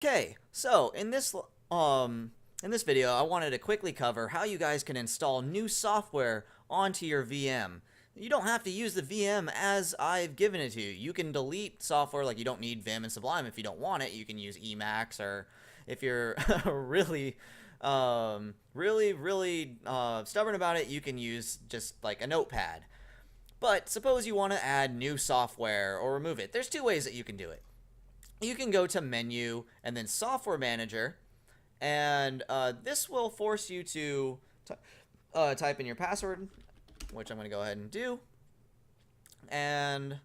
Okay, so in this video, I wanted to quickly cover how you guys can install new software onto your VM. You don't have to use the VM as I've given it to you. You can delete software, like you don't need Vim and Sublime if you don't want it. You can use Emacs, or if you're really stubborn about it, you can use just like a notepad. But suppose you want to add new software or remove it. There's two ways that you can do it. You can go to Menu and then Software Manager, and this will force you to type in your password, which I'm going to go ahead and do. And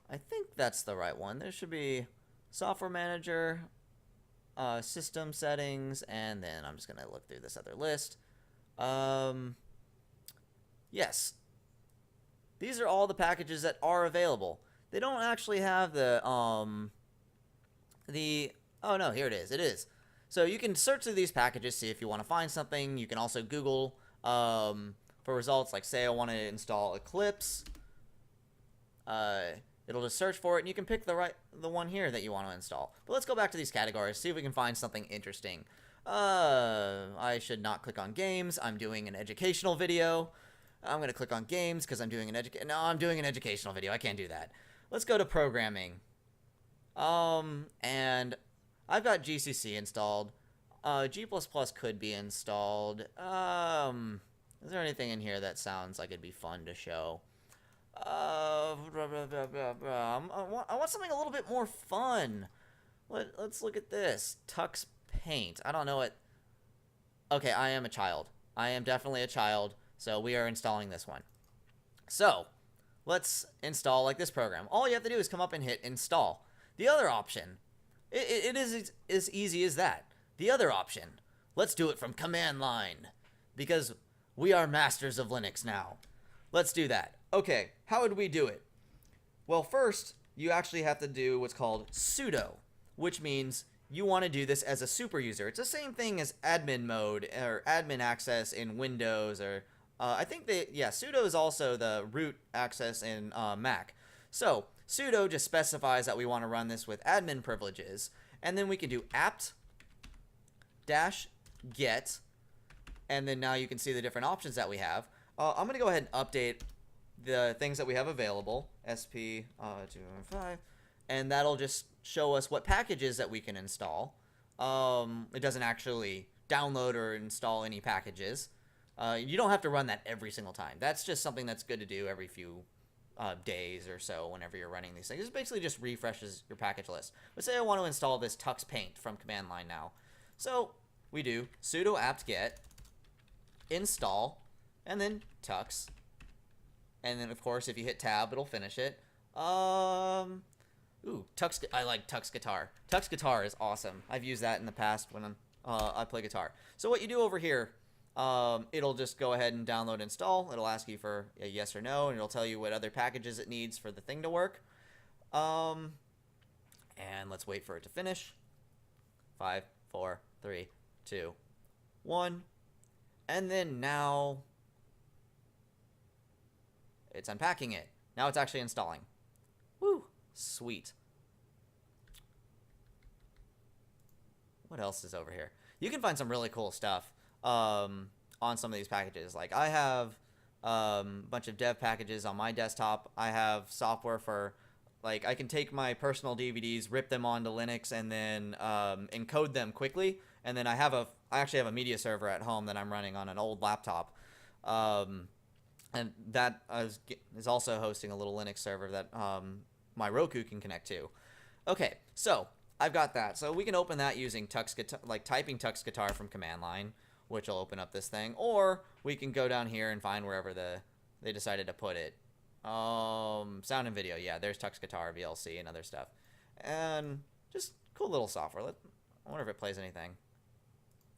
I think that's the right one. There should be Software Manager, System Settings, and then I'm just going to look through this other list. Yes, these are all the packages that are available. They don't actually have oh no, here it is. It is. So you can search through these packages, see if you want to find something. You can also Google for results. Like, say I want to install Eclipse. It'll just search for it, and you can pick the one here that you want to install. But let's go back to these categories, see if we can find something interesting. I should not click on games. I'm doing an educational video. I'm going to click on games because I'm doing an I'm doing an educational video. I can't do that. Let's go to programming. And I've got GCC installed. G++ could be installed. Is there anything in here that sounds like it'd be fun to show? I want something a little bit more fun. Let's look at this. Tux Paint. I don't know it. Okay, I am a child. I am definitely a child, so we are installing this one. So, let's install like this program. All you have to do is come up and hit install. The other option, it is as easy as that. The other option, let's do it from command line, because we are masters of Linux now. Let's do that. Okay, how would we do it? Well, first, you actually have to do what's called sudo, which means you want to do this as a super user. It's the same thing as admin mode or admin access in Windows, or I think sudo is also the root access in Mac. So sudo just specifies that we want to run this with admin privileges, and then we can do apt-get, and then now you can see the different options that we have. I'm going to go ahead and update the things that we have available, SP205, and that'll just show us what packages that we can install. It doesn't actually download or install any packages. You don't have to run that every single time. That's just something that's good to do every few days or so whenever you're running these things. It basically just refreshes your package list. But say I want to install this Tux Paint from command line now. So we do sudo apt-get install and then tux, and then of course if you hit tab it'll finish it. I like Tux Guitar. Tux Guitar is awesome. I've used that in the past when I play guitar. So what you do over here, it'll just go ahead and download and install. It'll ask you for a yes or no, and it'll tell you what other packages it needs for the thing to work. And let's wait for it to finish. 5, 4, 3, 2, 1. And then now it's unpacking it. Now it's actually installing. Woo! Sweet. What else is over here? You can find some really cool stuff on some of these packages. Like, I have a bunch of dev packages on my desktop. I have software for, like, I can take my personal DVDs, rip them onto Linux, and then encode them quickly. And then I actually have a media server at home that I'm running on an old laptop. And that is also hosting a little Linux server that my Roku can connect to. Okay, so I've got that. So we can open that using Tux Guitar, like typing Tux Guitar from command line, which will open up this thing. Or we can go down here and find wherever they decided to put it. Sound and video. Yeah, there's Tux Guitar, VLC, and other stuff. And just cool little software. I wonder if it plays anything.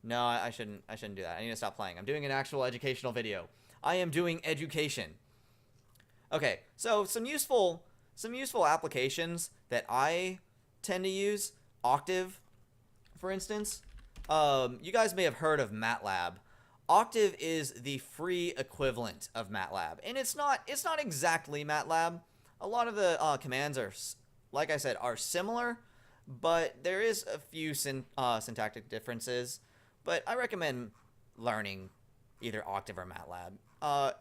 No, I shouldn't do that. I need to stop playing. I'm doing an actual educational video. I am doing education. Okay, so some useful applications that I tend to use. Octave, for instance. You guys may have heard of MATLAB. Octave is the free equivalent of MATLAB, and it's not exactly MATLAB. A lot of the commands are, like I said, are similar, but there is a few syntactic differences. But I recommend learning either Octave or MATLAB.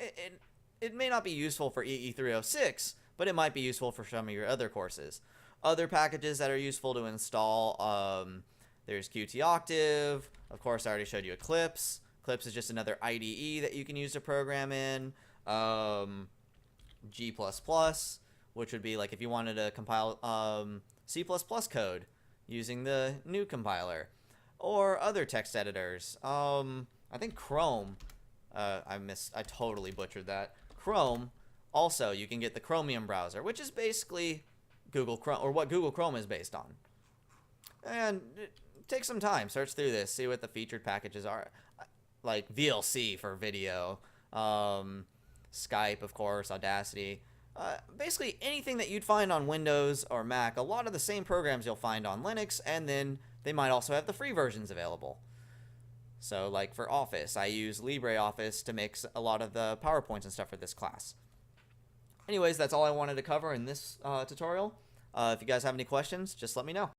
It may not be useful for EE306, but it might be useful for some of your other courses. Other packages that are useful to install, there's Qt Octave. Of course, I already showed you Eclipse. Eclipse is just another IDE that you can use to program in. G++, which would be like if you wanted to compile C++ code using the new compiler, or other text editors. I think Chrome. I totally butchered that. Chrome. Also, you can get the Chromium browser, which is basically Google Chrome, or what Google Chrome is based on. And take some time, search through this, see what the featured packages are, like VLC for video, Skype, of course, Audacity. Basically anything that you'd find on Windows or Mac, a lot of the same programs you'll find on Linux, and then they might also have the free versions available. So like for Office, I use LibreOffice to make a lot of the PowerPoints and stuff for this class. Anyways, that's all I wanted to cover in this tutorial. If you guys have any questions, just let me know.